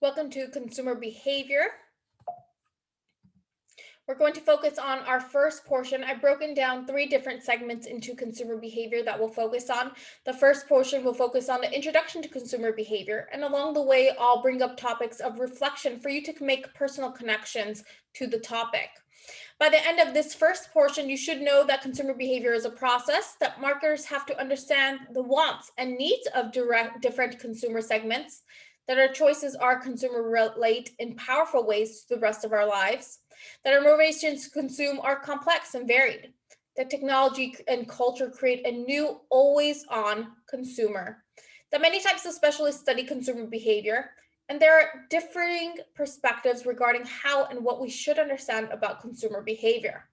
Welcome to consumer behavior. We're going to focus on our first portion. I've broken down three different segments into consumer behavior that we'll focus on. The first portion will focus on the introduction to consumer behavior, and along the way, I'll bring up topics of reflection for you to make personal connections to the topic. By the end of this first portion, you should know that consumer behavior is a process that marketers have to understand the wants and needs of different consumer segments, that our choices are consumer relate in powerful ways to the rest of our lives, that our motivations to consume are complex and varied, that technology and culture create a new always on consumer, that many types of specialists study consumer behavior, and there are differing perspectives regarding how and what we should understand about consumer behavior.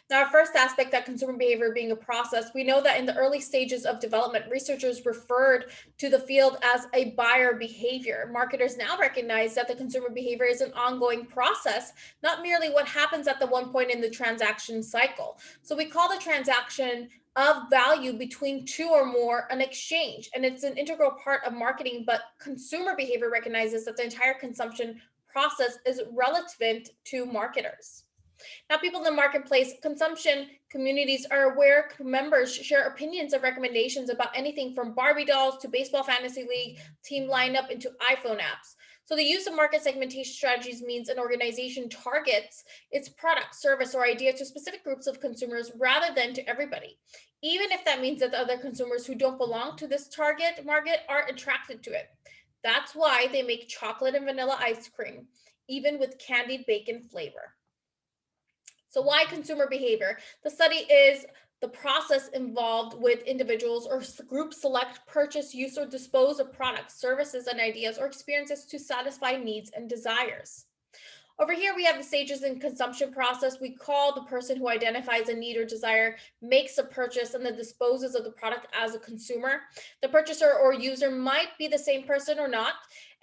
Now, our first aspect, that consumer behavior being a process, we know that in the early stages of development, researchers referred to the field as a buyer behavior. Marketers now recognize that the consumer behavior is an ongoing process, not merely what happens at the one point in the transaction cycle. So we call the transaction of value between two or more an exchange, and it's an integral part of marketing, but consumer behavior recognizes that the entire consumption process is relevant to marketers. Now, people in the marketplace consumption communities are where members share opinions and recommendations about anything from Barbie dolls to baseball fantasy league team lineup into iPhone apps. So the use of market segmentation strategies means an organization targets its product, service, or idea to specific groups of consumers rather than to everybody, even if that means that the other consumers who don't belong to this target market are attracted to it. That's why they make chocolate and vanilla ice cream, even with candied bacon flavor. So why consumer behavior? The study is the process involved with individuals or groups select, purchase, use, or dispose of products, services, and ideas or experiences to satisfy needs and desires. Over here, we have the stages in consumption process. We call the person who identifies a need or desire, makes a purchase, and then disposes of the product as a consumer. The purchaser or user might be the same person or not.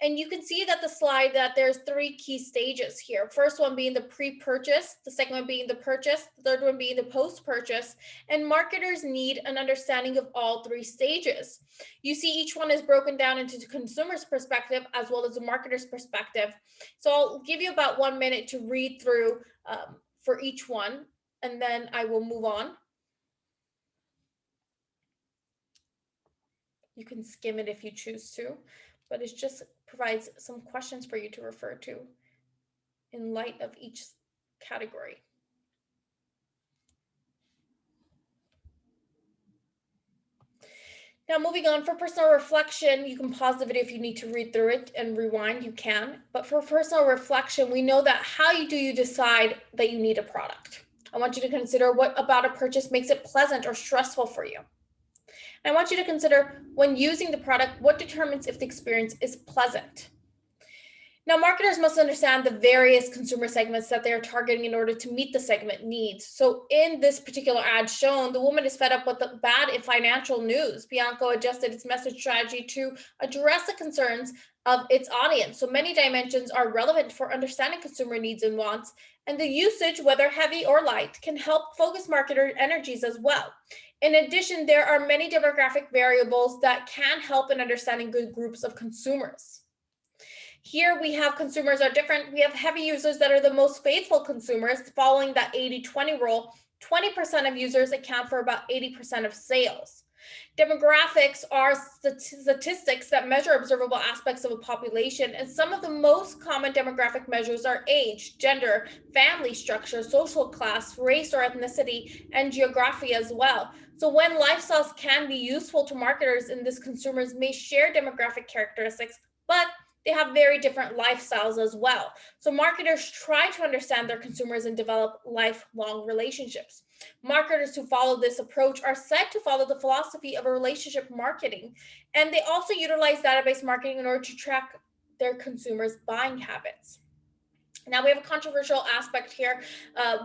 And you can see that the slide that there's three key stages here. First one being the pre-purchase, the second one being the purchase, the third one being the post-purchase. And marketers need an understanding of all three stages. You see each one is broken down into the consumer's perspective as well as the marketer's perspective. So I'll give you about 1 minute to read through for each one, and then I will move on. You can skim it if you choose to, but it just provides some questions for you to refer to in light of each category. Now, moving on, for personal reflection, you can pause the video if you need to read through it and rewind, you can. But for personal reflection, we know that how do you decide that you need a product? I want you to consider what about a purchase makes it pleasant or stressful for you. And I want you to consider when using the product, what determines if the experience is pleasant. Now, marketers must understand the various consumer segments that they are targeting in order to meet the segment needs. So in this particular ad shown, the woman is fed up with the bad financial news. Bianco adjusted its message strategy to address the concerns of its audience. So many dimensions are relevant for understanding consumer needs and wants, and the usage, whether heavy or light, can help focus marketer energies as well. In addition, there are many demographic variables that can help in understanding good groups of consumers. Here we have consumers are different. We have heavy users that are the most faithful consumers, following that 80-20 rule. 20% of users account for about 80% of sales. Demographics are statistics that measure observable aspects of a population, and some of the most common demographic measures are age, gender, family structure, social class, race or ethnicity, and geography as well. So when lifestyles can be useful to marketers in this, consumers may share demographic characteristics, but they have very different lifestyles as well. So marketers try to understand their consumers and develop lifelong relationships. Marketers who follow this approach are said to follow the philosophy of a relationship marketing, and they also utilize database marketing in order to track their consumers' buying habits. Now we have a controversial aspect here.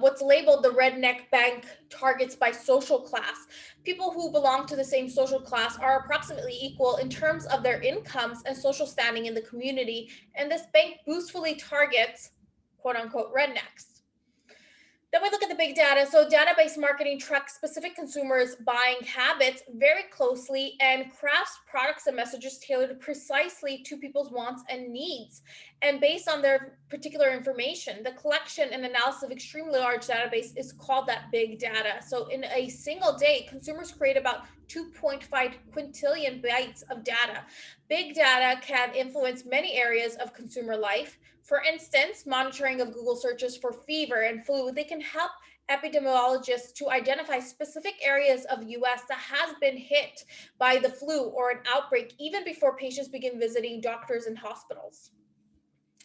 What's labeled the redneck bank targets by social class. People who belong to the same social class are approximately equal in terms of their incomes and social standing in the community, and this bank boostfully targets quote unquote rednecks. Then we look at the big data. So database marketing tracks specific consumers' buying habits very closely and crafts products and messages tailored precisely to people's wants and needs. And based on their particular information, the collection and analysis of extremely large database is called that big data. So in a single day, consumers create about 2.5 quintillion bytes of data. Big data can influence many areas of consumer life. For instance, monitoring of Google searches for fever and flu, they can help epidemiologists to identify specific areas of US that has been hit by the flu or an outbreak even before patients begin visiting doctors and hospitals.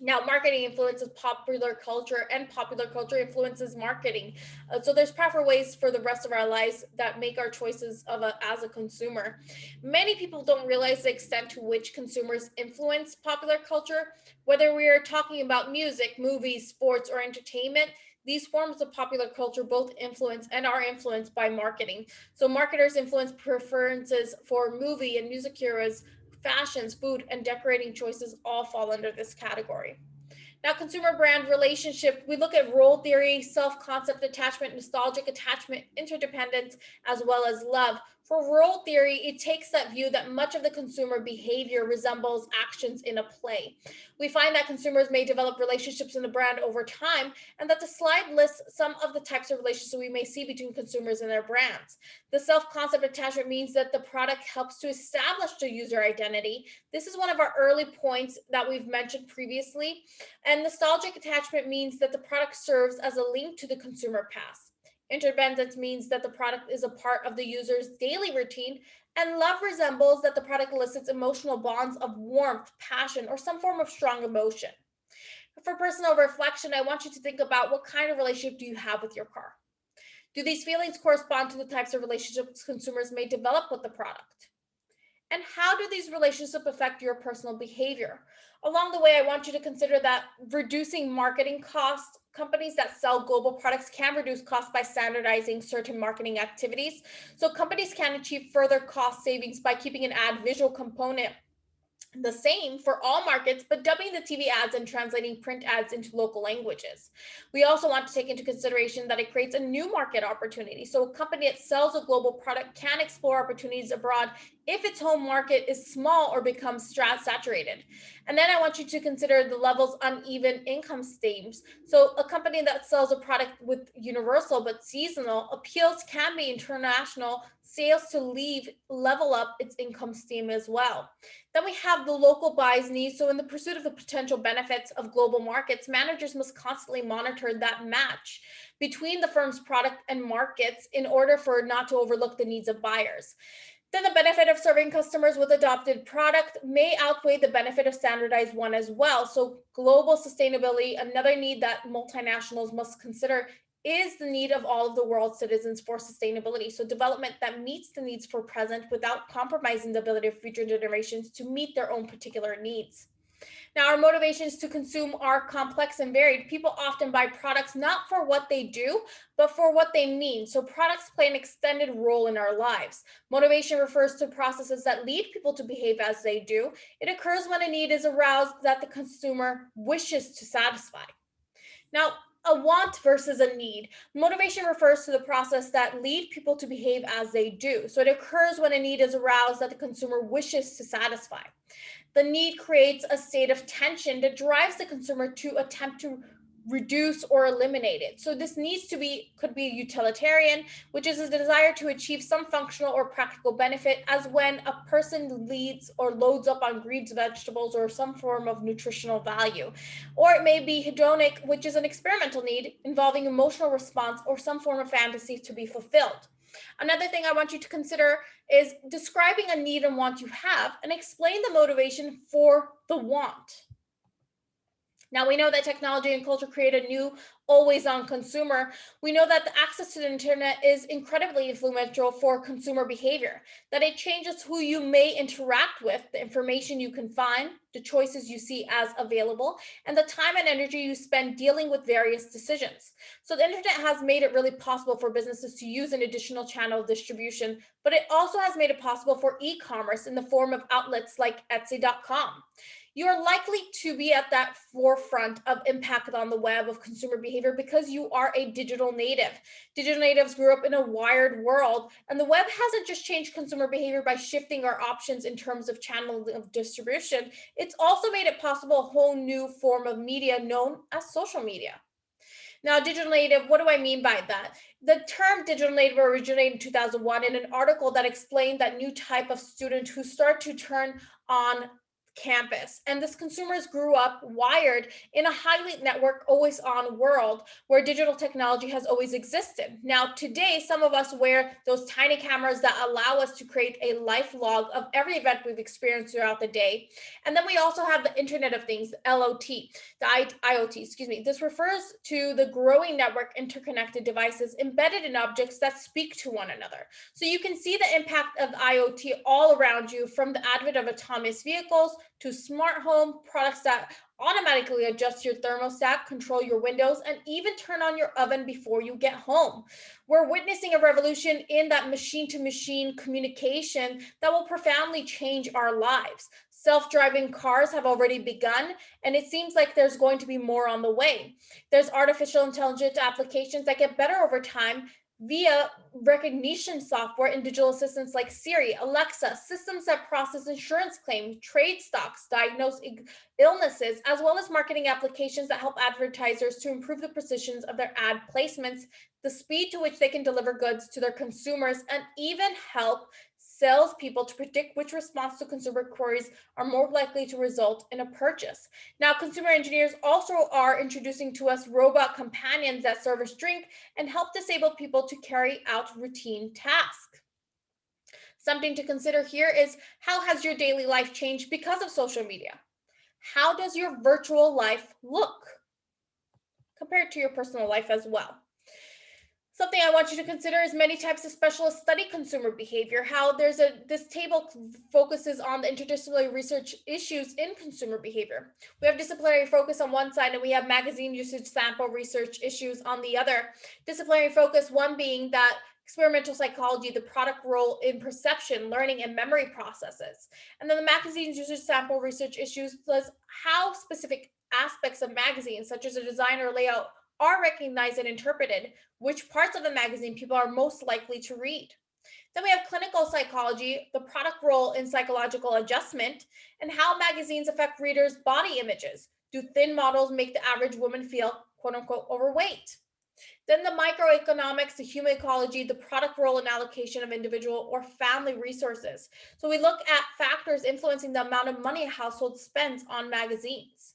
Now, marketing influences popular culture and popular culture influences marketing. So there's proper ways for the rest of our lives that make our choices as a consumer. Many people don't realize the extent to which consumers influence popular culture. Whether we are talking about music, movies, sports, or entertainment, these forms of popular culture both influence and are influenced by marketing. So marketers influence preferences for movie and music heroes, fashions, food, and decorating choices all fall under this category. Now, consumer brand relationship, we look at role theory, self-concept attachment, nostalgic attachment, interdependence, as well as love. For role theory, it takes that view that much of the consumer behavior resembles actions in a play. We find that consumers may develop relationships in the brand over time, and that the slide lists some of the types of relationships we may see between consumers and their brands. The self-concept attachment means that the product helps to establish the user identity. This is one of our early points that we've mentioned previously. And nostalgic attachment means that the product serves as a link to the consumer past. Interdependence means that the product is a part of the user's daily routine, and love resembles that the product elicits emotional bonds of warmth, passion, or some form of strong emotion. For personal reflection, I want you to think about what kind of relationship do you have with your car? Do these feelings correspond to the types of relationships consumers may develop with the product? And how do these relationships affect your personal behavior? Along the way, I want you to consider that reducing marketing costs, companies that sell global products can reduce costs by standardizing certain marketing activities. So companies can achieve further cost savings by keeping an ad visual component the same for all markets, but dubbing the TV ads and translating print ads into local languages. We also want to take into consideration that it creates a new market opportunity. So a company that sells a global product can explore opportunities abroad if its home market is small or becomes saturated. And then I want you to consider the levels uneven income streams. So a company that sells a product with universal but seasonal appeals can be international sales to level up its income stream as well. Then we have the local buys needs. So in the pursuit of the potential benefits of global markets, managers must constantly monitor that match between the firm's product and markets in order for not to overlook the needs of buyers. Then the benefit of serving customers with adopted product may outweigh the benefit of standardized one as well. So global sustainability, another need that multinationals must consider, is the need of all of the world's citizens for sustainability. So development that meets the needs for present without compromising the ability of future generations to meet their own particular needs. Now, our motivations to consume are complex and varied. People often buy products not for what they do, but for what they mean. So products play an extended role in our lives. Motivation refers to processes that lead people to behave as they do. It occurs when a need is aroused that the consumer wishes to satisfy. Now, a want versus a need. Motivation refers to the process that lead people to behave as they do. So it occurs when a need is aroused that the consumer wishes to satisfy. The need creates a state of tension that drives the consumer to attempt to reduce or eliminate it. So this could be utilitarian, which is a desire to achieve some functional or practical benefit, as when a person leads or loads up on greens, vegetables, or some form of nutritional value. Or it may be hedonic, which is an experimental need involving emotional response or some form of fantasy to be fulfilled. Another thing I want you to consider is describing a need and want you have, and explain the motivation for the want. Now, we know that technology and culture create a new always on consumer. We know that the access to the internet is incredibly influential for consumer behavior, that it changes who you may interact with, the information you can find, the choices you see as available, and the time and energy you spend dealing with various decisions. So the internet has made it really possible for businesses to use an additional channel of distribution, but it also has made it possible for e-commerce in the form of outlets like Etsy.com. You're likely to be at that forefront of impact on the web of consumer behavior because you are a digital native. Digital natives grew up in a wired world, and the web hasn't just changed consumer behavior by shifting our options in terms of channel of distribution. It's also made it possible a whole new form of media known as social media. Now, digital native, what do I mean by that? The term digital native originated in 2001 in an article that explained that new type of student who start to turn on campus. And this consumers grew up wired in a highly networked, always on world where digital technology has always existed. Now, today, some of us wear those tiny cameras that allow us to create a life log of every event we've experienced throughout the day. And then we also have the Internet of Things, LOT, IoT, excuse me. This refers to the growing network interconnected devices embedded in objects that speak to one another. So you can see the impact of IoT all around you, from the advent of autonomous vehicles to smart home products that automatically adjust your thermostat, control your windows, and even turn on your oven before you get home. We're witnessing a revolution in that machine to machine communication that will profoundly change our lives. Self-driving cars have already begun, and it seems like there's going to be more on the way. There's artificial intelligence applications that get better over time via recognition software and digital assistants like Siri, Alexa, systems that process insurance claims, trade stocks, diagnose illnesses, as well as marketing applications that help advertisers to improve the precision of their ad placements, the speed to which they can deliver goods to their consumers, and even help salespeople to predict which response to consumer queries are more likely to result in a purchase. Now, consumer engineers also are introducing to us robot companions that serve us drink and help disabled people to carry out routine tasks. Something to consider here is, how has your daily life changed because of social media? How does your virtual life look compared to your personal life as well? Something I want you to consider is many types of specialists study consumer behavior. How this table focuses on the interdisciplinary research issues in consumer behavior. We have disciplinary focus on one side, and we have magazine usage sample research issues on the other. Disciplinary focus, one being that experimental psychology, the product role in perception, learning, and memory processes. And then the magazine usage sample research issues plus how specific aspects of magazines, such as a design or layout, are recognized and interpreted, which parts of the magazine people are most likely to read. Then we have clinical psychology, the product role in psychological adjustment, and how magazines affect readers' body images. Do thin models make the average woman feel, quote unquote, overweight? Then the microeconomics, the human ecology, the product role and allocation of individual or family resources. So we look at factors influencing the amount of money a household spends on magazines.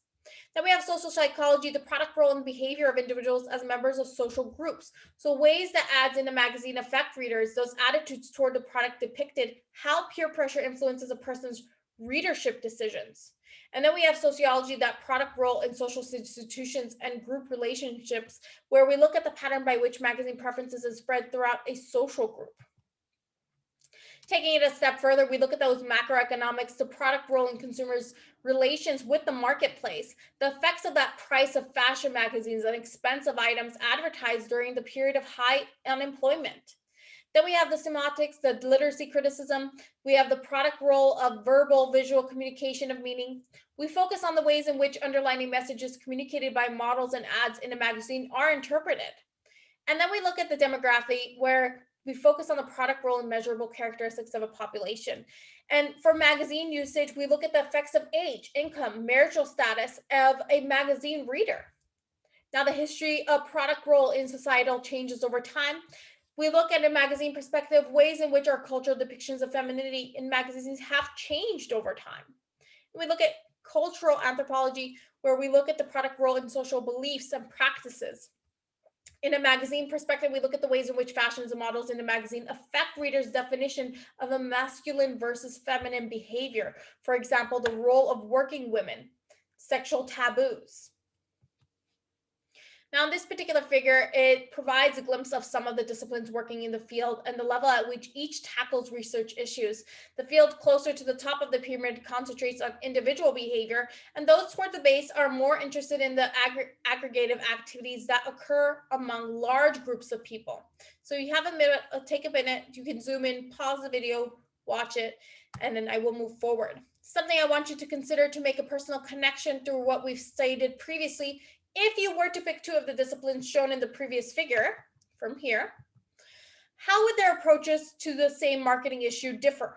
Then we have social psychology, the product role and behavior of individuals as members of social groups. So ways that ads in a magazine affect readers, those attitudes toward the product depicted, how peer pressure influences a person's readership decisions. And then we have sociology, that product role in social institutions and group relationships, where we look at the pattern by which magazine preferences is spread throughout a social group. Taking it a step further, we look at those macroeconomics, the product role in consumers' relations with the marketplace, the effects of that price of fashion magazines and expensive items advertised during the period of high unemployment. Then we have the semantics, the literacy criticism. We have the product role of verbal, visual communication of meaning. We focus on the ways in which underlining messages communicated by models and ads in a magazine are interpreted. And then we look at the demographic, where we focus on the product role and measurable characteristics of a population. And for magazine usage, we look at the effects of age, income, marital status of a magazine reader. Now, the history of product role in societal changes over time. We look at a magazine perspective, ways in which our cultural depictions of femininity in magazines have changed over time. And we look at cultural anthropology, where we look at the product role in social beliefs and practices. In a magazine perspective, we look at the ways in which fashions and models in a magazine affect readers' definition of a masculine versus feminine behavior. For example, the role of working women, sexual taboos. Now, in this particular figure, it provides a glimpse of some of the disciplines working in the field and the level at which each tackles research issues. The field closer to the top of the pyramid concentrates on individual behavior, and those toward the base are more interested in the aggregative activities that occur among large groups of people. So you have a minute, take a minute, you can zoom in, pause the video, watch it, and then I will move forward. Something I want you to consider to make a personal connection through what we've stated previously. If you were to pick two of the disciplines shown in the previous figure from here, how would their approaches to the same marketing issue differ?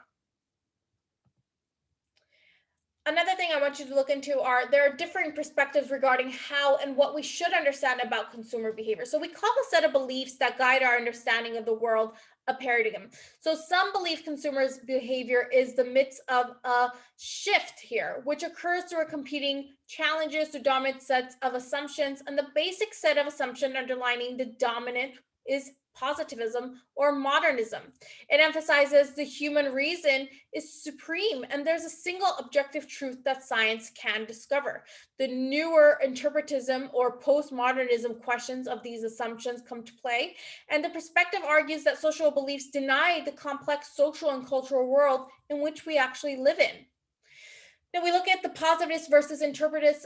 Another thing I want you to look into are there are differing perspectives regarding how and what we should understand about consumer behavior. So we call a set of beliefs that guide our understanding of the world a paradigm. So some believe consumers' behavior is the midst of a shift here, which occurs through a competing challenges to dominant sets of assumptions, and the basic set of assumption underlining the dominant is positivism or modernism. It emphasizes the human reason is supreme and there's a single objective truth that science can discover. The newer interpretism or postmodernism questions of these assumptions come to play, and the perspective argues that social beliefs deny the complex social and cultural world in which we actually live in. Now we look at the positive versus interpretist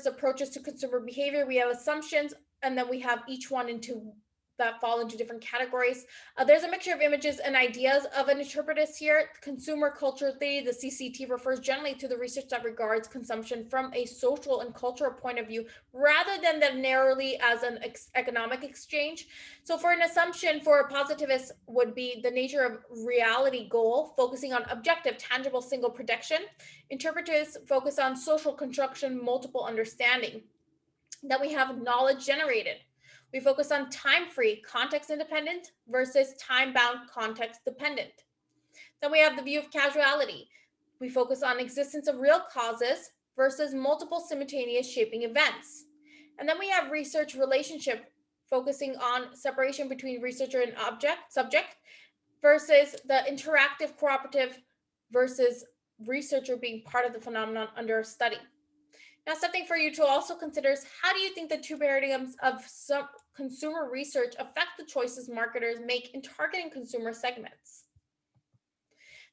approaches to consumer behavior. We have assumptions, and then we have each one into that fall into different categories. There's a mixture of images and ideas of an interpretist here. Consumer culture theory, the CCT, refers generally to the research that regards consumption from a social and cultural point of view rather than that narrowly as an economic exchange. So for an assumption for a positivist would be the nature of reality goal, focusing on objective, tangible single prediction. Interpreters focus on social construction, multiple understanding. Then we have knowledge generated. We focus on time-free, context-independent versus time-bound, context-dependent. Then we have the view of causality. We focus on existence of real causes versus multiple simultaneous shaping events. And then we have research relationship, focusing on separation between researcher and subject versus the interactive cooperative versus researcher being part of the phenomenon under study. Now, something for you to also consider is how do you think the two paradigms of some consumer research affect the choices marketers make in targeting consumer segments?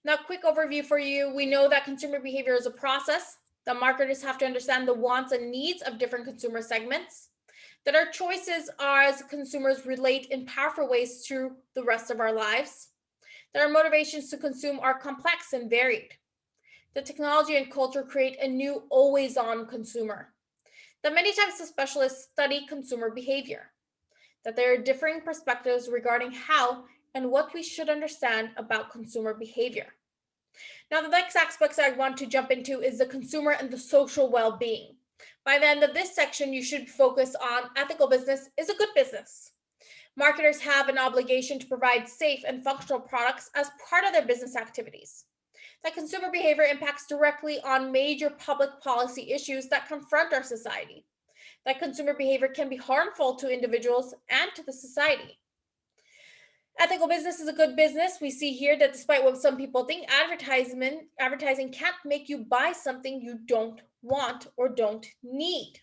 Now, quick overview for you. We know that consumer behavior is a process. The marketers have to understand the wants and needs of different consumer segments. That our choices are as consumers relate in powerful ways to the rest of our lives. That our motivations to consume are complex and varied. The technology and culture create a new always-on consumer. That many times the specialists study consumer behavior. That there are differing perspectives regarding how and what we should understand about consumer behavior. Now, the next aspects I want to jump into is the consumer and the social well-being. By the end of this section, you should focus on ethical business is a good business. Marketers have an obligation to provide safe and functional products as part of their business activities. That consumer behavior impacts directly on major public policy issues that confront our society. That consumer behavior can be harmful to individuals and to the society. Ethical business is a good business. We see here that despite what some people think, advertising can't make you buy something you don't want or don't need.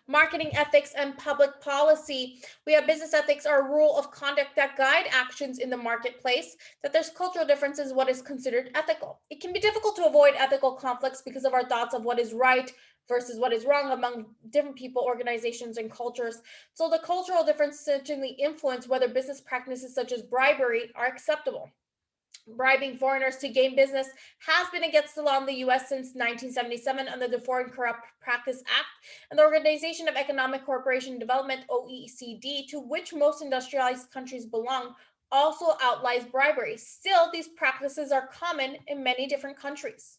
Marketing ethics and public policy. We have business ethics are a rule of conduct that guide actions in the marketplace, that there's cultural differences what is considered ethical. It can be difficult to avoid ethical conflicts because of our thoughts of what is right versus what is wrong among different people, organizations, and cultures. So the cultural differences certainly influence whether business practices such as bribery are acceptable. Bribing foreigners to gain business has been against the law in the US since 1977 under the Foreign Corrupt Practice Act, and the Organization of Economic Cooperation and Development, OECD, to which most industrialized countries belong, also outlines bribery. Still, these practices are common in many different countries.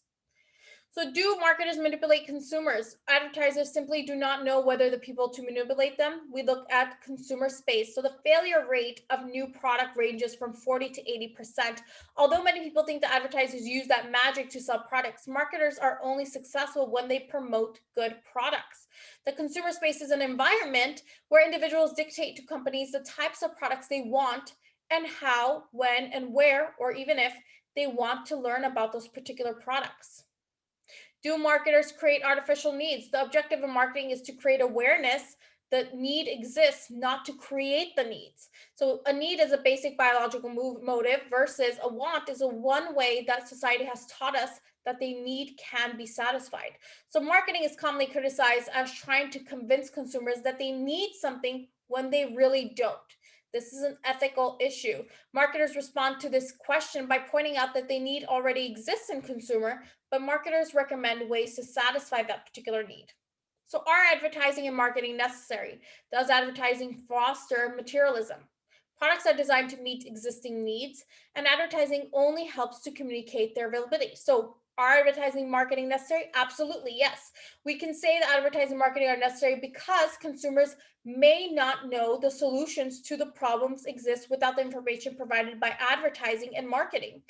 So do marketers manipulate consumers? Advertisers simply do not know whether the people to manipulate them. We look at consumer space. So the failure rate of new product ranges from 40 to 80%. Although many people think that advertisers use that magic to sell products, marketers are only successful when they promote good products. The consumer space is an environment where individuals dictate to companies the types of products they want and how, when, and where, or even if they want to learn about those particular products. Do marketers create artificial needs? The objective of marketing is to create awareness that need exists, not to create the needs. So a need is a basic biological motive versus a want is a one way that society has taught us that they need can be satisfied. So marketing is commonly criticized as trying to convince consumers that they need something when they really don't. This is an ethical issue. Marketers respond to this question by pointing out that the need already exists in consumer, but marketers recommend ways to satisfy that particular need. So, are advertising and marketing necessary? Does advertising foster materialism? Products are designed to meet existing needs, and advertising only helps to communicate their availability. So, are advertising and marketing necessary? Absolutely, yes. We can say that advertising and marketing are necessary because consumers may not know the solutions to the problems exist without the information provided by advertising and marketing.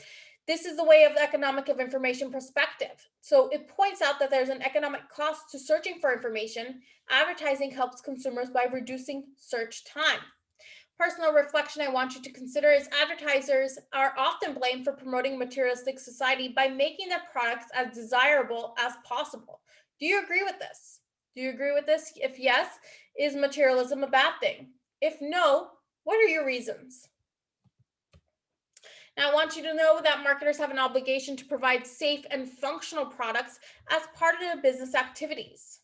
This is the way of the economic of information perspective. So it points out that there's an economic cost to searching for information. Advertising helps consumers by reducing search time. Personal reflection I want you to consider is advertisers are often blamed for promoting materialistic society by making their products as desirable as possible. Do you agree with this? Do you agree with this? If yes, is materialism a bad thing? If no, what are your reasons? Now, I want you to know that marketers have an obligation to provide safe and functional products as part of their business activities.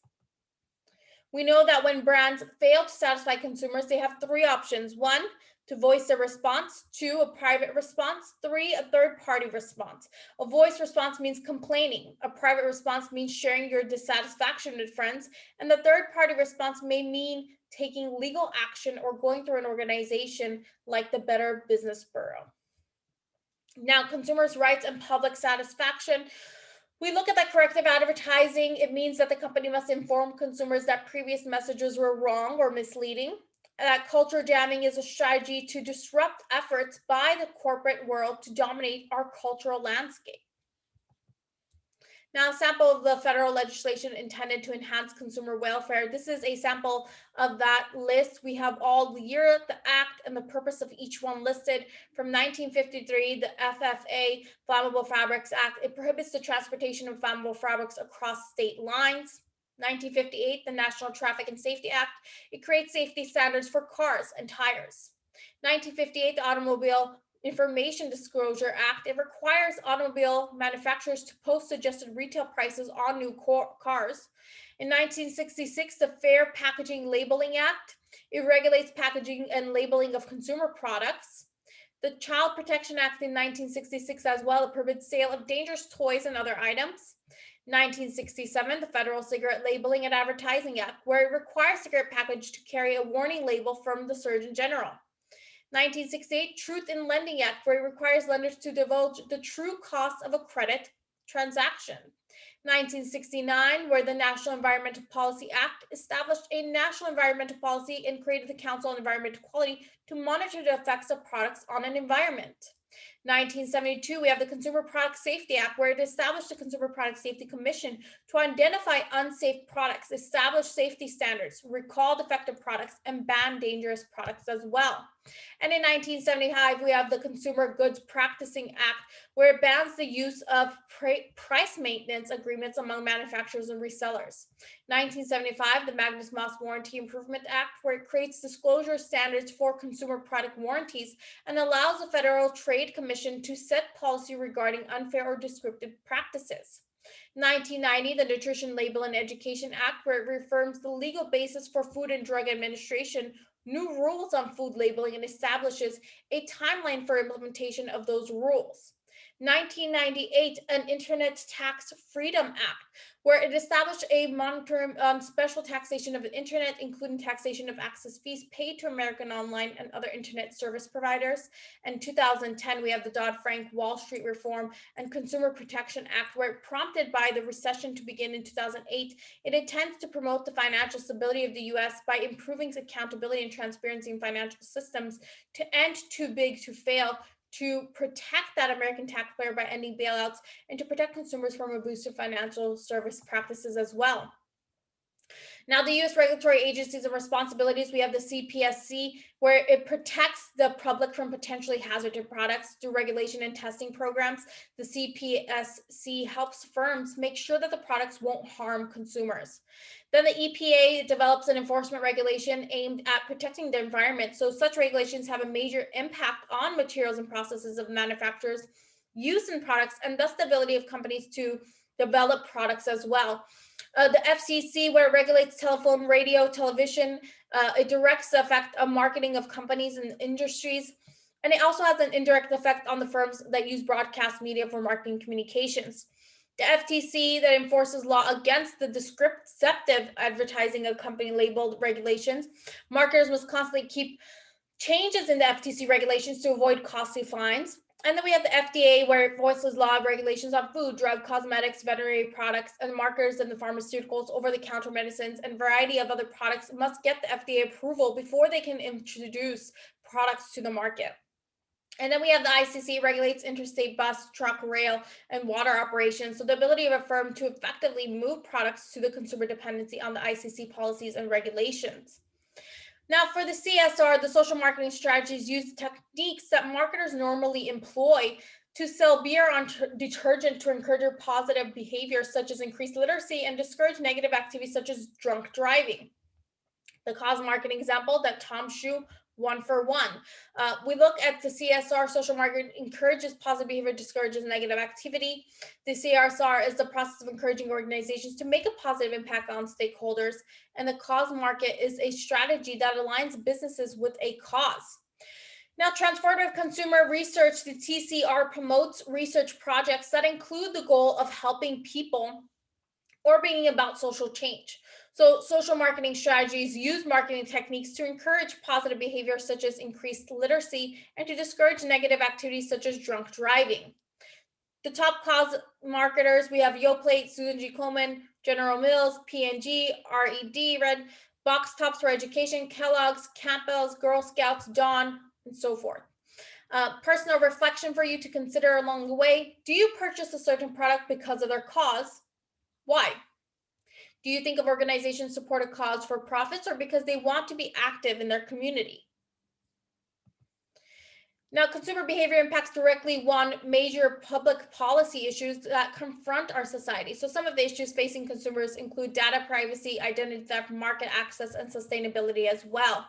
We know that when brands fail to satisfy consumers, they have three options. One, to voice a response. Two, a private response. Three, a third-party response. A voice response means complaining. A private response means sharing your dissatisfaction with friends. And the third-party response may mean taking legal action or going through an organization like the Better Business Bureau. Now, consumers' rights and public satisfaction. We look at that corrective advertising. It means that the company must inform consumers that previous messages were wrong or misleading. That culture jamming is a strategy to disrupt efforts by the corporate world to dominate our cultural landscape. Now, a sample of the federal legislation intended to enhance consumer welfare. This is a sample of that list. We have all the year, the act, and the purpose of each one listed. From 1953, the FFA, Flammable Fabrics Act, it prohibits the transportation of flammable fabrics across state lines. 1958, the National Traffic and Safety Act, it creates safety standards for cars and tires. 1958, the Automobile Information Disclosure Act, it requires automobile manufacturers to post suggested retail prices on new cars. In 1966, the Fair Packaging Labeling Act, it regulates packaging and labeling of consumer products. The Child Protection Act in 1966 as well, it prohibits sale of dangerous toys and other items. 1967, the Federal Cigarette Labeling and Advertising Act, where it requires cigarette package to carry a warning label from the Surgeon General. 1968, Truth in Lending Act, where it requires lenders to divulge the true cost of a credit transaction. 1969, where the National Environmental Policy Act established a national environmental policy and created the Council on Environmental Quality to monitor the effects of products on an environment. 1972, we have the Consumer Product Safety Act, where it established the Consumer Product Safety Commission to identify unsafe products, establish safety standards, recall defective products, and ban dangerous products as well. And in 1975, we have the Consumer Goods Practicing Act, where it bans the use of price maintenance agreements among manufacturers and resellers. 1975, the Magnus Moss Warranty Improvement Act, where it creates disclosure standards for consumer product warranties and allows the Federal Trade Commission to set policy regarding unfair or descriptive practices. 1990, the Nutrition Label and Education Act, where it reaffirms the legal basis for Food and Drug Administration, new rules on food labeling, and establishes a timeline for implementation of those rules. 1998, an Internet Tax Freedom Act, where it established a monitoring special taxation of the internet, including taxation of access fees paid to American Online and other internet service providers. And 2010, we have the Dodd-Frank Wall Street Reform and Consumer Protection Act, where prompted by the recession to begin in 2008, it intends to promote the financial stability of the U.S. by improving accountability and transparency in financial systems to end too big to fail, to protect that American taxpayer by ending bailouts, and to protect consumers from abusive financial service practices as well. Now, the U.S. regulatory agencies and responsibilities, we have the CPSC, where it protects the public from potentially hazardous products through regulation and testing programs. The CPSC helps firms make sure that the products won't harm consumers. Then the EPA develops an enforcement regulation aimed at protecting the environment. So such regulations have a major impact on materials and processes of manufacturers, use in products, and thus the ability of companies to develop products as well. The FCC, where it regulates telephone, radio, television, it directs the effect of marketing of companies and industries. And it also has an indirect effect on the firms that use broadcast media for marketing communications. The FTC, that enforces law against the deceptive advertising of company labeled regulations. Marketers must constantly keep changes in the FTC regulations to avoid costly fines. And then we have the FDA, where it voices law regulations on food, drug, cosmetics, veterinary products, and marketers in the pharmaceuticals, over-the-counter medicines, and variety of other products must get the FDA approval before they can introduce products to the market. And then we have the ICC, regulates interstate bus, truck, rail, and water operations. So the ability of a firm to effectively move products to the consumer dependency on the ICC policies and regulations. Now, for the CSR, the social marketing strategies use techniques that marketers normally employ to sell beer on detergent to encourage positive behavior, such as increased literacy, and discourage negative activities such as drunk driving. The cause marketing example, that Tom Shoe, 1-for-1. We look at the CSR, social marketing encourages positive behavior, discourages negative activity. The CSR is the process of encouraging organizations to make a positive impact on stakeholders. And the cause market is a strategy that aligns businesses with a cause. Now, transformative consumer research, the TCR promotes research projects that include the goal of helping people or bringing about social change. So social marketing strategies use marketing techniques to encourage positive behavior such as increased literacy and to discourage negative activities such as drunk driving. The top cause marketers, we have Yoplait, Susan G. Komen, General Mills, P&G, RED, Red, Box Tops for Education, Kellogg's, Campbell's, Girl Scouts, Dawn, and so forth. Personal reflection for you to consider along the way. Do you purchase a certain product because of their cause? Why? Do you think of organizations support a cause for profits or because they want to be active in their community? Now, consumer behavior impacts directly one major public policy issues that confront our society. So some of the issues facing consumers include data privacy, identity theft, market access, and sustainability as well.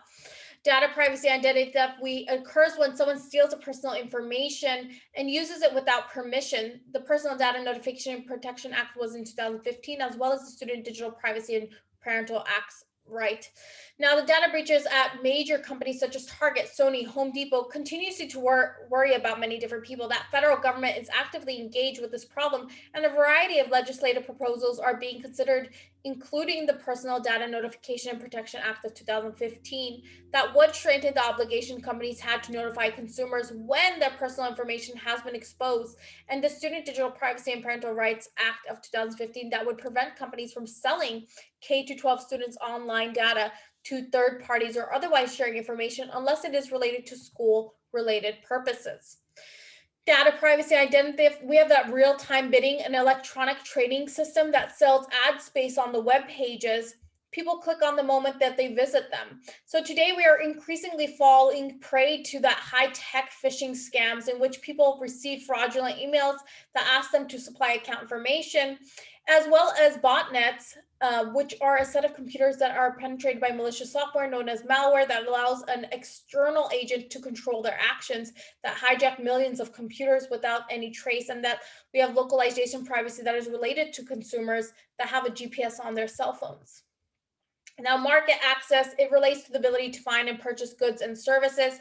Data privacy, identity theft occurs when someone steals a personal information and uses it without permission. The Personal Data Notification and Protection Act was in 2015, as well as the Student Digital Privacy and Parental Acts. Right. Now, the data breaches at major companies such as Target, Sony, Home Depot continues to worry about many different people. That federal government is actively engaged with this problem, and a variety of legislative proposals are being considered, including the Personal Data Notification and Protection Act of 2015, that would strengthen the obligation companies had to notify consumers when their personal information has been exposed, and the Student Digital Privacy and Parental Rights Act of 2015 that would prevent companies from selling K-12 students' online data to third parties or otherwise sharing information unless it is related to school-related purposes. Data privacy identity, we have that real-time bidding, an electronic trading system that sells ad space on the web pages. People click on the moment that they visit them. So today we are increasingly falling prey to that high-tech phishing scams in which people receive fraudulent emails that ask them to supply account information, as well as botnets, which are a set of computers that are penetrated by malicious software known as malware that allows an external agent to control their actions, that hijack millions of computers without any trace, and that we have localization privacy that is related to consumers that have a GPS on their cell phones. Now, market access, it relates to the ability to find and purchase goods and services.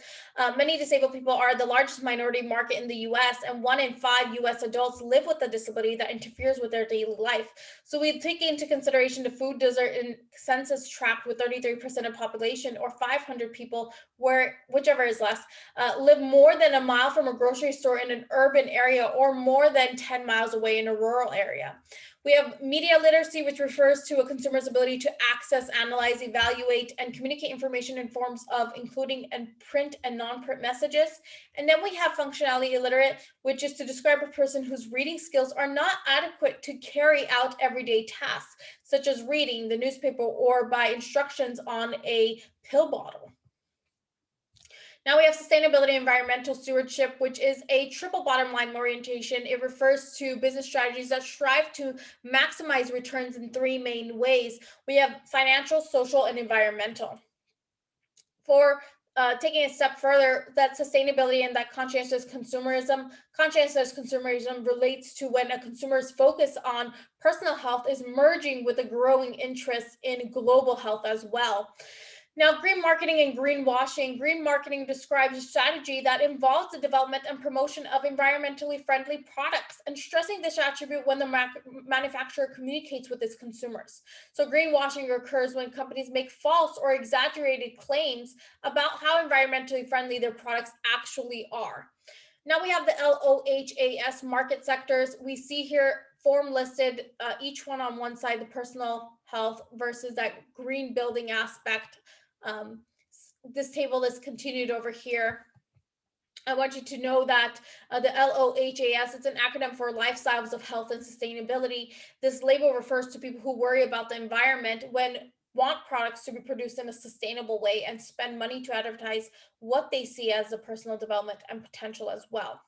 Many disabled people are the largest minority market in the US, and 1 in 5 US adults live with a disability that interferes with their daily life. So we take into consideration the food desert and census tract with 33% of population, or 500 people, whichever is less, live more than a mile from a grocery store in an urban area or more than 10 miles away in a rural area. We have media literacy, which refers to a consumer's ability to access, analyze, evaluate, and communicate information in forms of including and print and non-print messages. And then we have functionality illiterate, which is to describe a person whose reading skills are not adequate to carry out everyday tasks, such as reading the newspaper or by instructions on a pill bottle. Now we have sustainability, environmental stewardship, which is a triple bottom line orientation. It refers to business strategies that strive to maximize returns in 3 main ways. We have financial, social, and environmental. For taking a step further, that sustainability and that conscientious consumerism relates to when a consumer's focus on personal health is merging with a growing interest in global health as well. Now, green marketing and greenwashing. Green marketing describes a strategy that involves the development and promotion of environmentally friendly products and stressing this attribute when the manufacturer communicates with its consumers. So greenwashing occurs when companies make false or exaggerated claims about how environmentally friendly their products actually are. Now we have the LOHAS market sectors. We see here form listed, each one on one side, the personal health versus that green building aspect. This table is continued over here. I want you to know that the LOHAS, it's an acronym for Lifestyles of Health and Sustainability. This label refers to people who worry about the environment when want products to be produced in a sustainable way and spend money to advertise what they see as the personal development and potential as well.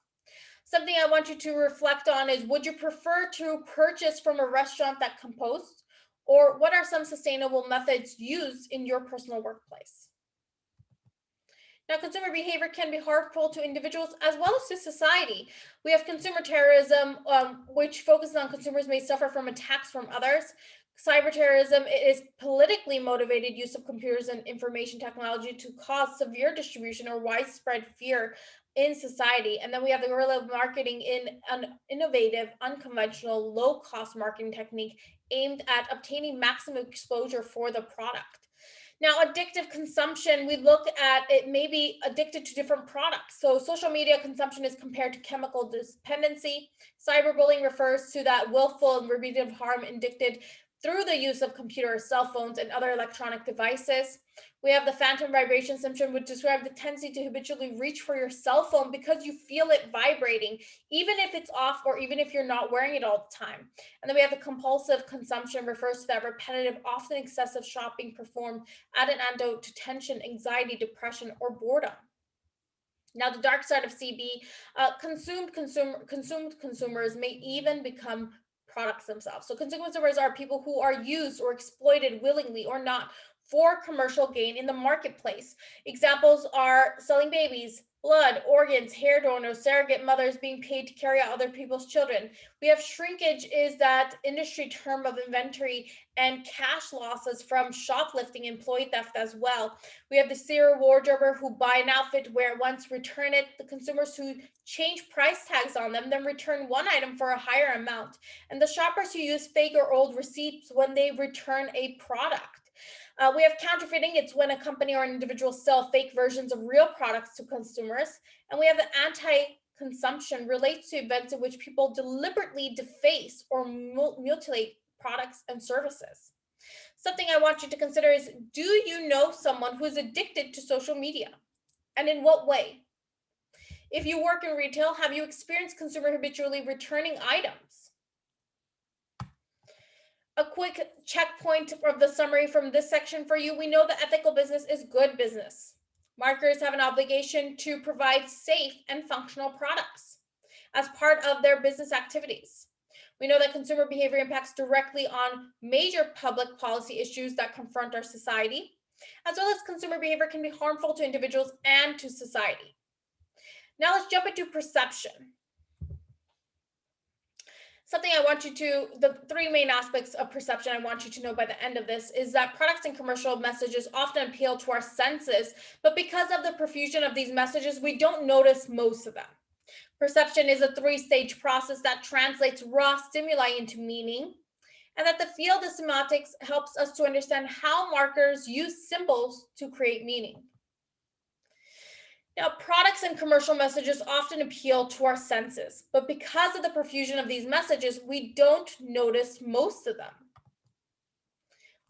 Something I want you to reflect on is, would you prefer to purchase from a restaurant that composts, or what are some sustainable methods used in your personal workplace? Now, consumer behavior can be harmful to individuals as well as to society. We have consumer terrorism, which focuses on consumers may suffer from attacks from others. Cyber terrorism is politically motivated use of computers and information technology to cause severe distribution or widespread fear in society. And then we have the guerrilla marketing, in an innovative, unconventional, low-cost marketing technique aimed at obtaining maximum exposure for the product. Now, addictive consumption, we look at it may be addicted to different products. So social media consumption is compared to chemical dependency. Cyberbullying refers to that willful and repetitive harm inflicted through the use of computers, cell phones, and other electronic devices. We have the phantom vibration symptom, which describes the tendency to habitually reach for your cell phone because you feel it vibrating, even if it's off or even if you're not wearing it all the time. And then we have the compulsive consumption, refers to that repetitive, often excessive shopping performed at an antidote to tension, anxiety, depression, or boredom. Now, the dark side of CB, consumed consumers may even become products themselves. So consumer consumers are people who are used or exploited willingly or not for commercial gain in the marketplace. Examples are selling babies, blood, organs, hair donors, surrogate mothers being paid to carry out other people's children. We have shrinkage, is that industry term of inventory and cash losses from shoplifting, employee theft as well. We have the serial wardrober who buy an outfit, wear it once, return it. The consumers who change price tags on them, then return one item for a higher amount. And the shoppers who use fake or old receipts when they return a product. We have counterfeiting. It's when a company or an individual sell fake versions of real products to consumers. And we have the anti-consumption, relates to events in which people deliberately deface or mutilate products and services. Something I want you to consider is, do you know someone who is addicted to social media? And in what way? If you work in retail, have you experienced consumer habitually returning items? A quick checkpoint of the summary from this section for you. We know that ethical business is good business. Marketers have an obligation to provide safe and functional products as part of their business activities. We know that consumer behavior impacts directly on major public policy issues that confront our society, as well as consumer behavior can be harmful to individuals and to society. Now let's jump into perception. Something I want you to, the three main aspects of perception I want you to know by the end of this is that products and commercial messages often appeal to our senses, but because of the profusion of these messages, we don't notice most of them. Perception is a three-stage process that translates raw stimuli into meaning, and that the field of semantics helps us to understand how marketers use symbols to create meaning. Now, products and commercial messages often appeal to our senses, but because of the profusion of these messages, we don't notice most of them.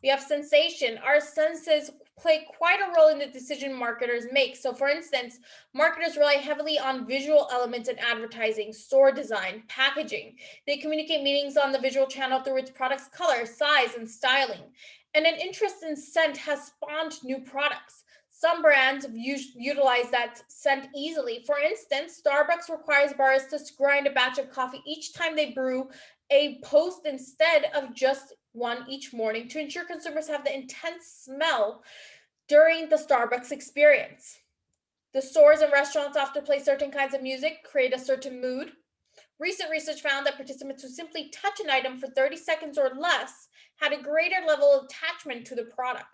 We have sensation. Our senses play quite a role in the decision marketers make. So for instance, marketers rely heavily on visual elements in advertising, store design, packaging. They communicate meanings on the visual channel through its product's color, size, and styling. And an interest in scent has spawned new products. Some brands utilize that scent easily. For instance, Starbucks requires baristas to grind a batch of coffee each time they brew a post instead of just one each morning to ensure consumers have the intense smell during the Starbucks experience. The stores and restaurants often play certain kinds of music, create a certain mood. Recent research found that participants who simply touch an item for 30 seconds or less had a greater level of attachment to the product.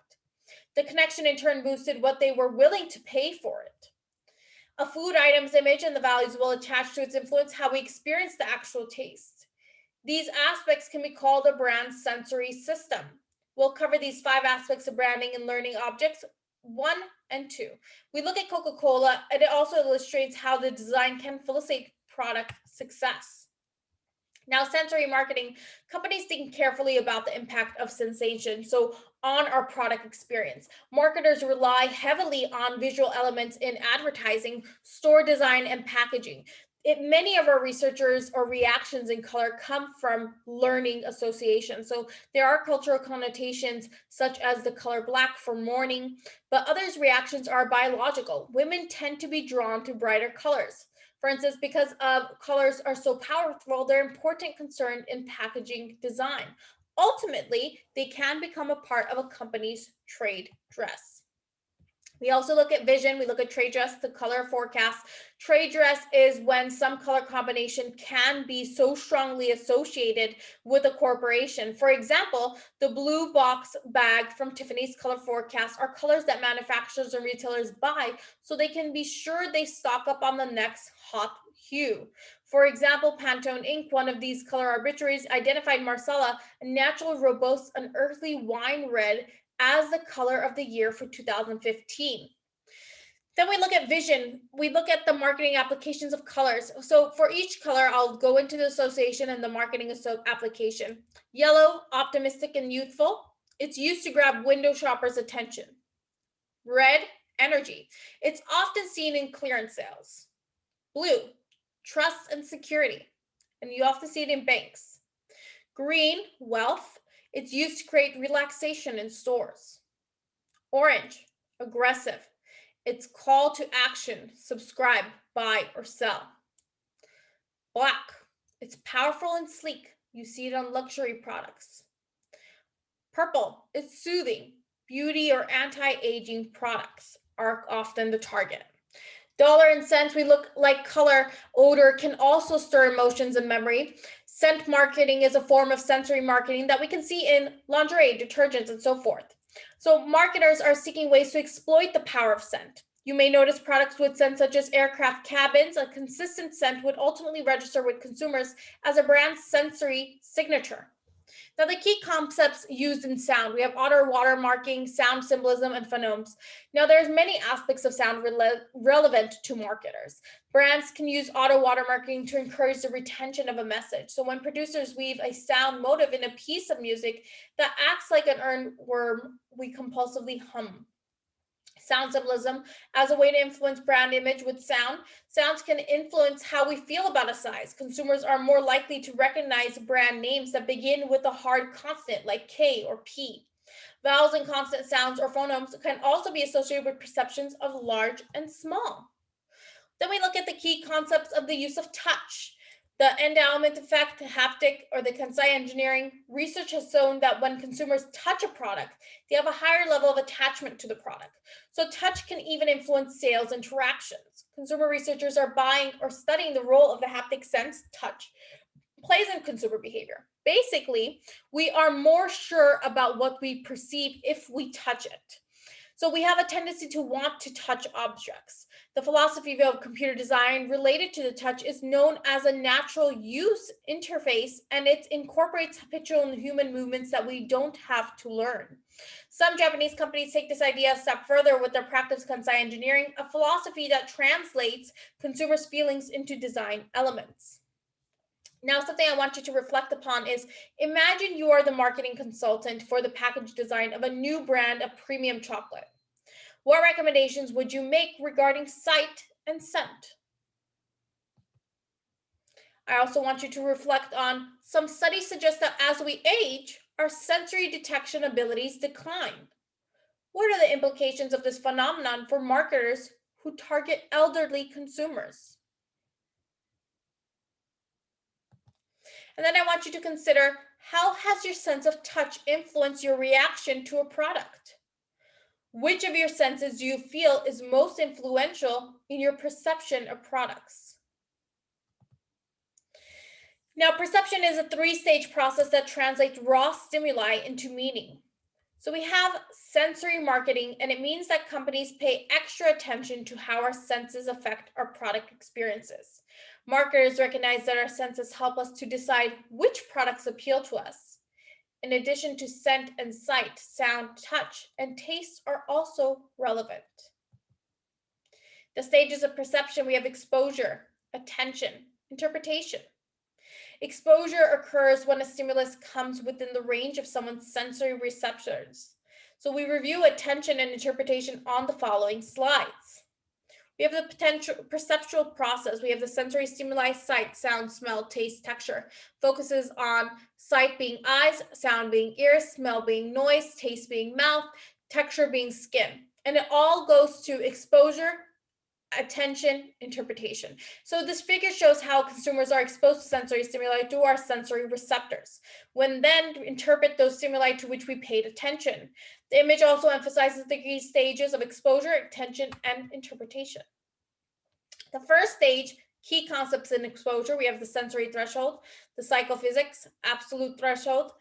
The connection in turn boosted what they were willing to pay for it. A food item's image and the values will attach to its influence how we experience the actual taste. These aspects can be called a brand's sensory system. We'll cover these 5 aspects of branding and learning objects 1 and 2. We look at Coca-Cola, and it also illustrates how the design can facilitate product success. Now, sensory marketing, companies think carefully about the impact of sensation, so on our product experience. Marketers rely heavily on visual elements in advertising, store design, and packaging. Many of our researchers or reactions in color come from learning association. So there are cultural connotations such as the color black for mourning, but others reactions are biological. Women tend to be drawn to brighter colors. For instance, because of colors are so powerful, they're important concern in packaging design. Ultimately, they can become a part of a company's trade dress. We also look at vision, we look at trade dress, the color forecast. Trade dress is when some color combination can be so strongly associated with a corporation. For example, the blue box bag from Tiffany's color forecast are colors that manufacturers and retailers buy so they can be sure they stock up on the next hot hue. For example, Pantone Inc., one of these color arbitraries, identified Marsala, a natural, robust, and earthly wine red, as the color of the year for 2015. Then we look at vision. We look at the marketing applications of colors. So for each color, I'll go into the association and the marketing application. Yellow, optimistic and youthful. It's used to grab window shoppers' attention. Red, energy. It's often seen in clearance sales. Blue, trust and security. And you often see it in banks. Green, wealth. It's used to create relaxation in stores. Orange, aggressive. It's call to action, subscribe, buy, or sell. Black, it's powerful and sleek. You see it on luxury products. Purple, it's soothing. Beauty or anti-aging products are often the target. Dollar and cents, we look like color, odor can also stir emotions and memory. Scent marketing is a form of sensory marketing that we can see in lingerie, detergents, and so forth. So marketers are seeking ways to exploit the power of scent. You may notice products with scents such as aircraft cabins. A consistent scent would ultimately register with consumers as a brand's sensory signature. Now, the key concepts used in sound, we have auto watermarking, sound symbolism, and phonemes. Now, there's many aspects of sound relevant to marketers. Brands can use auto watermarking to encourage the retention of a message. So when producers weave a sound motive in a piece of music that acts like an earworm, we compulsively hum. Sound symbolism as a way to influence brand image with sound. Sounds can influence how we feel about a size. Consumers are more likely to recognize brand names that begin with a hard consonant like K or P. Vowels and consonant sounds or phonemes can also be associated with perceptions of large and small. Then we look at the key concepts of the use of touch. The endowment effect, haptic, or the Kansai engineering. Research has shown that when consumers touch a product, they have a higher level of attachment to the product. So touch can even influence sales interactions. Consumer researchers are buying or studying the role of the haptic sense, touch, plays in consumer behavior. Basically, we are more sure about what we perceive if we touch it. So we have a tendency to want to touch objects. The philosophy of computer design related to the touch is known as a natural use interface, and it incorporates habitual human movements that we don't have to learn. Some Japanese companies take this idea a step further with their practice of Kansai engineering, a philosophy that translates consumers' feelings into design elements. Now, something I want you to reflect upon is imagine you are the marketing consultant for the package design of a new brand of premium chocolate. What recommendations would you make regarding sight and scent? I also want you to reflect on some studies suggest that as we age, our sensory detection abilities decline. What are the implications of this phenomenon for marketers who target elderly consumers? And then I want you to consider, how has your sense of touch influenced your reaction to a product? Which of your senses do you feel is most influential in your perception of products? Now, perception is a three-stage process that translates raw stimuli into meaning. So we have sensory marketing, and it means that companies pay extra attention to how our senses affect our product experiences. Marketers recognize that our senses help us to decide which products appeal to us. In addition to scent and sight, sound, touch, and taste are also relevant. The stages of perception, we have exposure, attention, interpretation. Exposure occurs when a stimulus comes within the range of someone's sensory receptors. So we review attention and interpretation on the following slides. We have the potential perceptual process. We have the sensory stimuli: sight, sound, smell, taste, texture. Focuses on sight being eyes, sound being ears, smell being nose, taste being mouth, texture being skin. And it all goes to exposure, attention, interpretation. So this figure shows how consumers are exposed to sensory stimuli through our sensory receptors, when then interpret those stimuli to which we paid attention. The image also emphasizes the key stages of exposure, attention, and interpretation. The first stage, key concepts in exposure, we have the sensory threshold, the psychophysics, absolute threshold,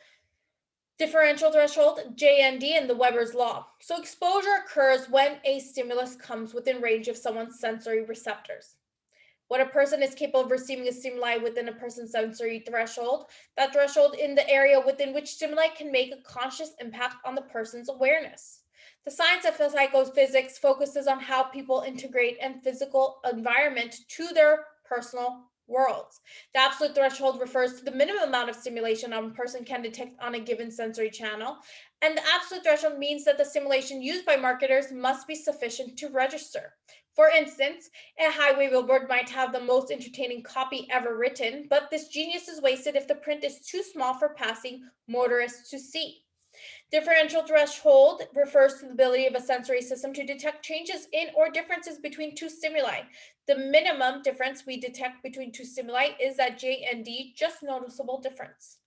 differential threshold, JND, and the Weber's law. So exposure occurs when a stimulus comes within range of someone's sensory receptors. When a person is capable of receiving a stimuli within a person's sensory threshold, that threshold in the area within which stimuli can make a conscious impact on the person's awareness. The science of psychophysics focuses on how people integrate a physical environment to their personal worlds. The absolute threshold refers to the minimum amount of stimulation a person can detect on a given sensory channel, and the absolute threshold means that the stimulation used by marketers must be sufficient to register. For instance, a highway billboard might have the most entertaining copy ever written, but this genius is wasted if the print is too small for passing motorists to see. Differential threshold refers to the ability of a sensory system to detect changes in or differences between two stimuli. The minimum difference we detect between two stimuli is that JND, just noticeable difference.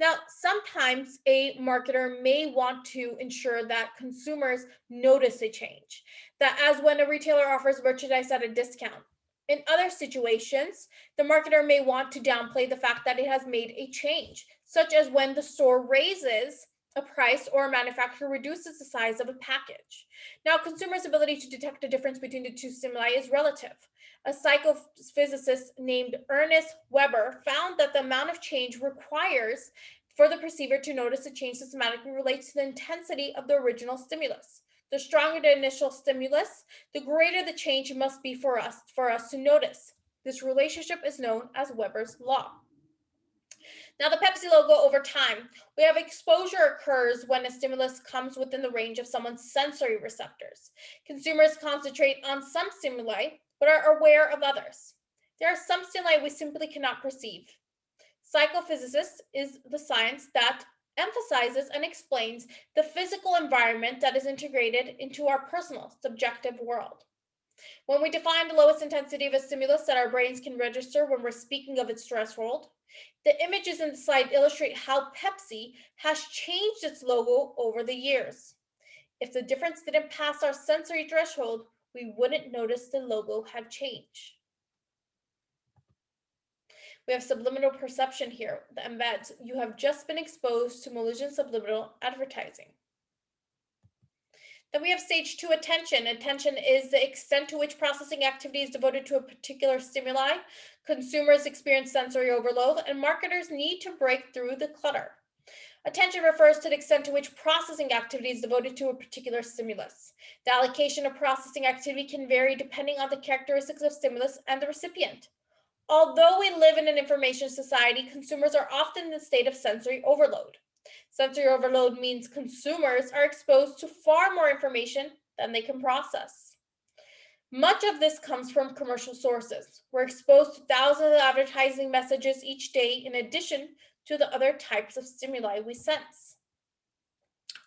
Now, sometimes a marketer may want to ensure that consumers notice a change, that as when a retailer offers merchandise at a discount. In other situations, the marketer may want to downplay the fact that it has made a change, such as when the store raises a price or a manufacturer reduces the size of a package. Now, consumers' ability to detect a difference between the two stimuli is relative. A psychophysicist named Ernest Weber found that the amount of change requires for the perceiver to notice a change systematically relates to the intensity of the original stimulus. The stronger the initial stimulus, the greater the change must be for us to notice. This relationship is known as Weber's law. Now, the Pepsi logo over time, we have exposure occurs when a stimulus comes within the range of someone's sensory receptors. Consumers concentrate on some stimuli, but are aware of others. There are some stimuli we simply cannot perceive. Psychophysicists is the science that emphasizes and explains the physical environment that is integrated into our personal, subjective world. When we define the lowest intensity of a stimulus that our brains can register when we're speaking of its threshold, the images in the slide illustrate how Pepsi has changed its logo over the years. If the difference didn't pass our sensory threshold, we wouldn't notice the logo had changed. We have subliminal perception here, the embeds. You have just been exposed to malicious subliminal advertising. Then we have stage 2, attention. Attention is the extent to which processing activity is devoted to a particular stimuli. Consumers experience sensory overload, and marketers need to break through the clutter. Attention refers to the extent to which processing activity is devoted to a particular stimulus. The allocation of processing activity can vary depending on the characteristics of stimulus and the recipient. Although we live in an information society, consumers are often in a state of sensory overload. Sensory overload means consumers are exposed to far more information than they can process. Much of this comes from commercial sources. We're exposed to thousands of advertising messages each day in addition to the other types of stimuli we sense.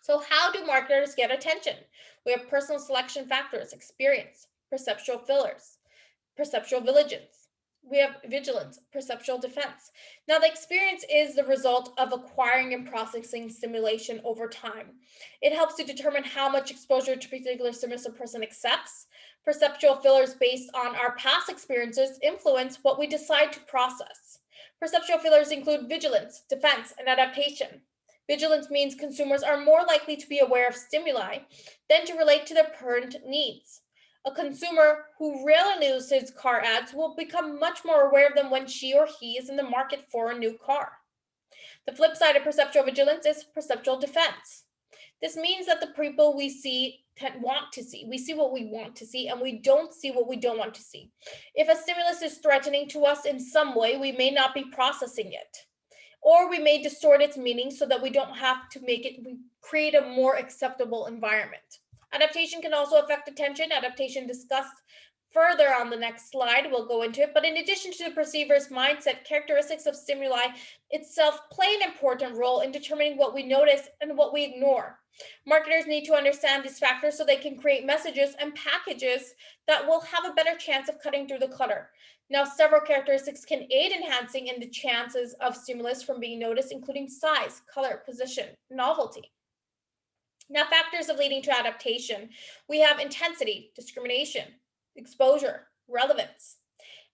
So how do marketers get attention? We have personal selection factors, experience, perceptual fillers, perceptual vigilance, We have vigilance, perceptual defense. Now, the experience is the result of acquiring and processing stimulation over time. It helps to determine how much exposure to particular stimulus a person accepts. Perceptual fillers based on our past experiences influence what we decide to process. Perceptual fillers include vigilance, defense, and adaptation. Vigilance means consumers are more likely to be aware of stimuli than to relate to their current needs. A consumer who rarely uses car ads will become much more aware of them when she or he is in the market for a new car. The flip side of perceptual vigilance is perceptual defense. This means that the people we see want to see. We see what we want to see and we don't see what we don't want to see. If a stimulus is threatening to us in some way, we may not be processing it. Or we may distort its meaning so that we don't have to we create a more acceptable environment. Adaptation can also affect attention. Adaptation discussed further on the next slide. We'll go into it. But in addition to the perceiver's mindset, characteristics of stimuli itself play an important role in determining what we notice and what we ignore. Marketers need to understand these factors so they can create messages and packages that will have a better chance of cutting through the clutter. Now, several characteristics can aid enhancing in the chances of stimulus from being noticed, including size, color, position, novelty. Now, factors of leading to adaptation. We have intensity, discrimination, exposure, relevance.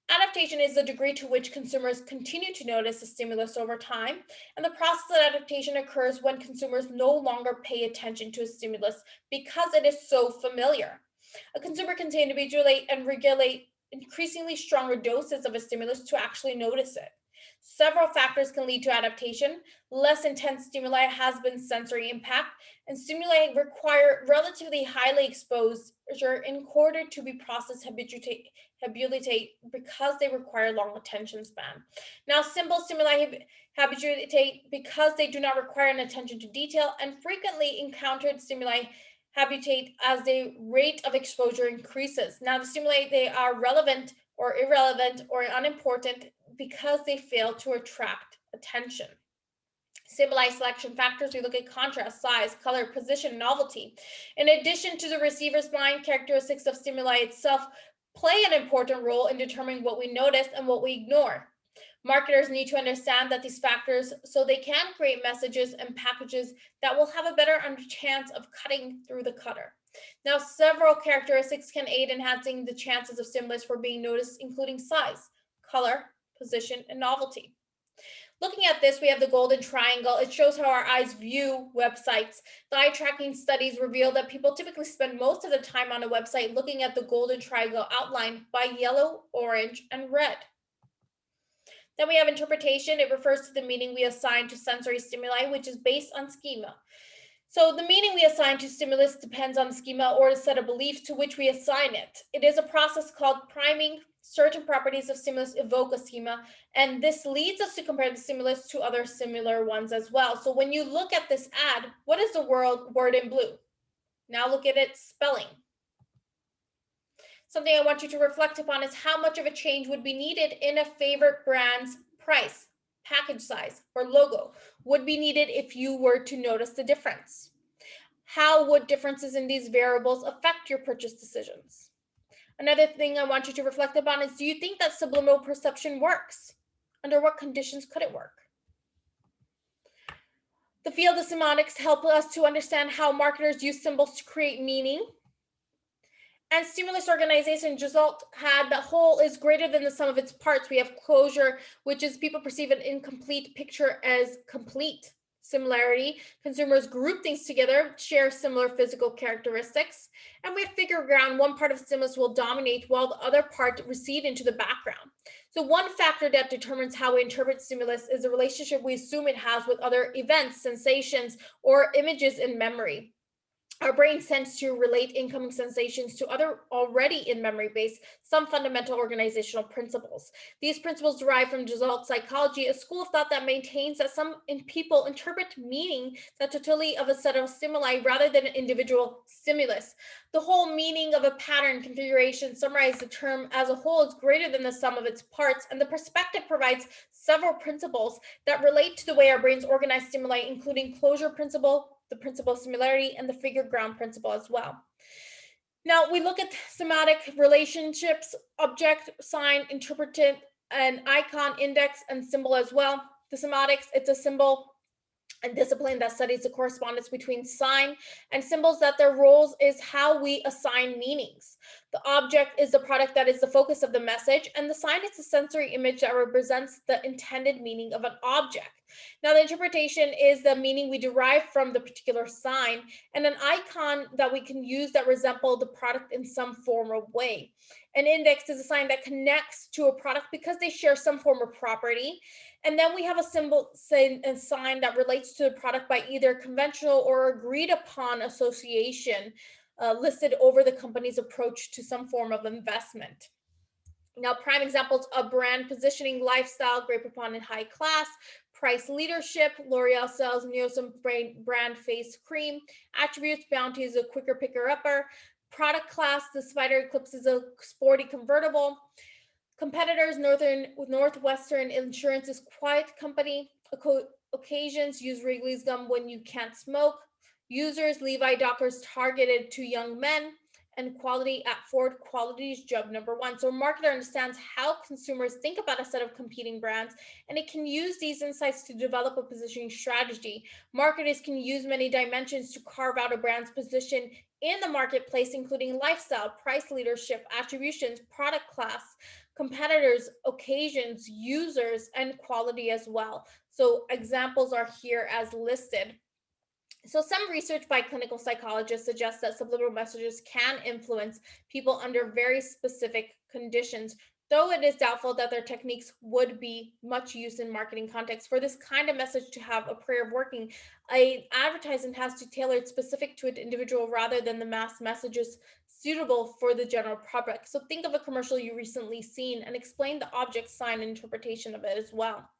Adaptation is the degree to which consumers continue to notice a stimulus over time, and the process of adaptation occurs when consumers no longer pay attention to a stimulus because it is so familiar. A consumer can individuate and regulate increasingly stronger doses of a stimulus to actually notice it. Several factors can lead to adaptation. Less intense stimuli has been sensory impact, and stimuli require relatively highly exposure in order to be processed habituate because they require long attention span. Now, simple stimuli habituate because they do not require an attention to detail, and frequently encountered stimuli habitate as the rate of exposure increases. Now, the stimuli, they are relevant or irrelevant or unimportant because they fail to attract attention. Stimuli selection factors, we look at contrast, size, color, position, novelty. In addition to the receiver's mind, characteristics of stimuli itself play an important role in determining what we notice and what we ignore. Marketers need to understand that these factors so they can create messages and packages that will have a better chance of cutting through the clutter. Now, several characteristics can aid enhancing the chances of stimulus for being noticed, including size, color, position, and novelty. Looking at this, we have the golden triangle. It shows how our eyes view websites. The eye tracking studies reveal that people typically spend most of their time on a website looking at the golden triangle outlined by yellow, orange, and red. Then we have interpretation. It refers to the meaning we assign to sensory stimuli, which is based on schema. So the meaning we assign to stimulus depends on the schema or the set of beliefs to which we assign it. It is a process called priming. Certain properties of stimulus evoke a schema, and this leads us to compare the stimulus to other similar ones as well. So when you look at this ad, what is the word in blue? Now look at its spelling. Something I want you to reflect upon is how much of a change would be needed in a favorite brand's price, package size, or logo would be needed if you were to notice the difference. How would differences in these variables affect your purchase decisions? Another thing I want you to reflect upon is, do you think that subliminal perception works? Under what conditions could it work? The field of semantics helps us to understand how marketers use symbols to create meaning. And stimulus organization result had the whole is greater than the sum of its parts. We have closure, which is people perceive an incomplete picture as complete. Similarity, consumers group things together, share similar physical characteristics. And we have figure ground, one part of stimulus will dominate while the other part recede into the background. So one factor that determines how we interpret stimulus is the relationship we assume it has with other events, sensations, or images in memory. Our brain tends to relate incoming sensations to other already in memory base, some fundamental organizational principles. These principles derive from Gestalt psychology, a school of thought that maintains that some people interpret meaning the totality of a set of stimuli rather than an individual stimulus. The whole meaning of a pattern configuration summarized the term as a whole is greater than the sum of its parts, and the perspective provides several principles that relate to the way our brains organize stimuli, including closure principle, the principle of similarity, and the figure ground principle as well. Now we look at semantic relationships, object, sign, interpreted, an icon, index, and symbol as well. The semiotics, it's a symbol and discipline that studies the correspondence between sign and symbols, that their roles is how we assign meanings. The object is the product that is the focus of the message, and the sign is the sensory image that represents the intended meaning of an object. Now, the interpretation is the meaning we derive from the particular sign, and an icon that we can use that resemble the product in some form or way. An index is a sign that connects to a product because they share some form of property. And then we have a symbol, say, a sign that relates to the product by either conventional or agreed upon association, listed over the company's approach to some form of investment. Now, prime examples of brand positioning: lifestyle, Grey Poupon in high class; price leadership, L'Oreal sells Neosum brand face cream; attributes, Bounty is a quicker picker upper; product class, the Spider Eclipse is a sporty convertible; competitors, Northwestern Insurance is quiet company; occasions, use Wrigley's gum when you can't smoke; users, Levi Dockers targeted to young men; and quality at Ford, quality is job number one. So a marketer understands how consumers think about a set of competing brands, and it can use these insights to develop a positioning strategy. Marketers can use many dimensions to carve out a brand's position in the marketplace, including lifestyle, price leadership, attributions, product class, competitors, occasions, users, and quality as well. So examples are here as listed. So some research by clinical psychologists suggests that subliminal messages can influence people under very specific conditions, though it is doubtful that their techniques would be much used in marketing context. For this kind of message to have a prayer of working, an advertisement has to tailor it specific to an individual rather than the mass messages suitable for the general public. So think of a commercial you recently seen and explain the object, sign, and interpretation of it as well.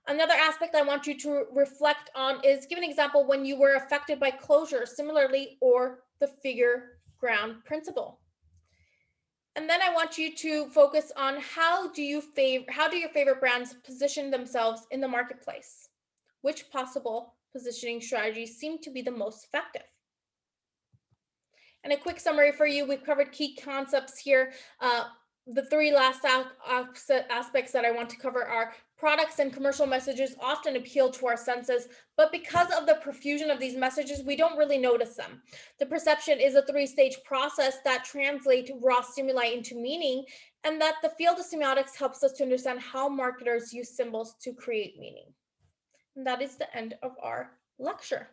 Another aspect I want you to reflect on is give an example when you were affected by closure, similarly, or the figure ground principle. And then I want you to focus on how do your favorite brands position themselves in the marketplace? Which possible positioning strategies seem to be the most effective? And a quick summary for you: we've covered key concepts here. The three last aspects that I want to cover are: products and commercial messages often appeal to our senses, but because of the profusion of these messages, we don't really notice them. The perception is a three-stage process that translates raw stimuli into meaning, and that the field of semiotics helps us to understand how marketers use symbols to create meaning. And that is the end of our lecture.